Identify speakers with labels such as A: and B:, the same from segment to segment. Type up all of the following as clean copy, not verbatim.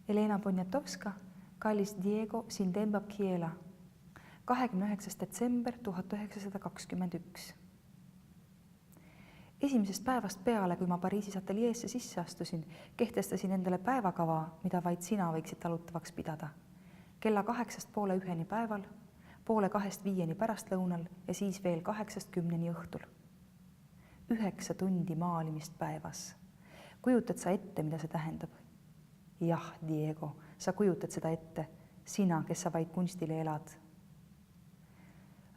A: Elena Poniatowska, kallis Diego Sindemba Kiela, 29. detsember 1921. Esimesest päevast peale, kui ma Pariisis ateljeesse sisse astusin, kehtestasin endale päevakava, mida vaid sina võiksid talutavaks pidada. Kella 8:30 päeval, 2:30 pärastlõunal ja siis veel 8:10 õhtul. 9 tundi maalimist päevas. Kujutad sa ette, mida see tähendab? Jah, Diego, sa kujutad seda ette, sina, kes sa vaid kunstile elad.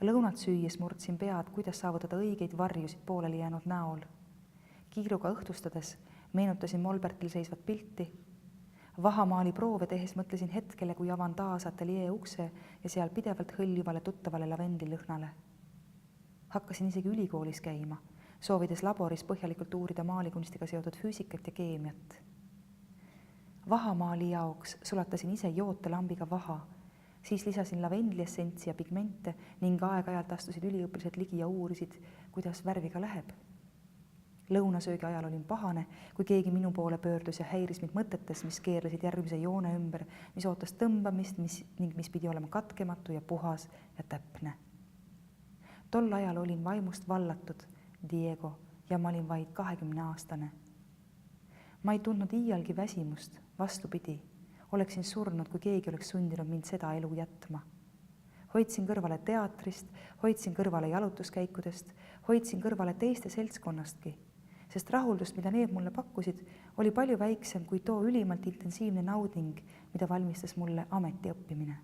A: Lõunat süües murdsin pead, kuidas saavutada õigeid varjusid pooleli jäänud näol. Kiiruga õhtustades meenutasin Molbertil seisvat pilti. Vahamaali proove tehes mõtlesin hetkele, kui avan taas ateljee ukse ja seal pidevalt hõljuvale tuttavale lavendilõhnale. Hakkasin isegi ülikoolis käima, soovides laboris põhjalikult uurida maalikunstiga seotud füüsikat ja keemiat. Vahamaali jaoks sulatasin ise jootelambiga vaha, siis lisasin lavendliessentsi ja pigmente ning aeg-ajalt astusid üliõpilased ligi ja uurisid, kuidas värviga läheb. Lõunasöögi ajal olin pahane, kui keegi minu poole pöördus ja häiris mind mõtetes, mis keerlesid järgmise joone ümber, mis ootas tõmbamist ning mis pidi olema katkematu ja puhas ja täpne. Tol ajal olin vaimust vallatud, Diego, ja ma olin vaid 20-aastane. Ma ei tundnud iialgi väsimust, vastupidi. Oleksin surnud, kui keegi oleks sundinud mind seda elu jätma. Hoidsin kõrvale teatrist, hoidsin kõrvale jalutuskäikudest, hoidsin kõrvale teiste seltskonnastki, sest rahuldust, mida need mulle pakkusid, oli palju väiksem kui too ülimalt intensiivne nauding, mida valmistas mulle ameti õppimine.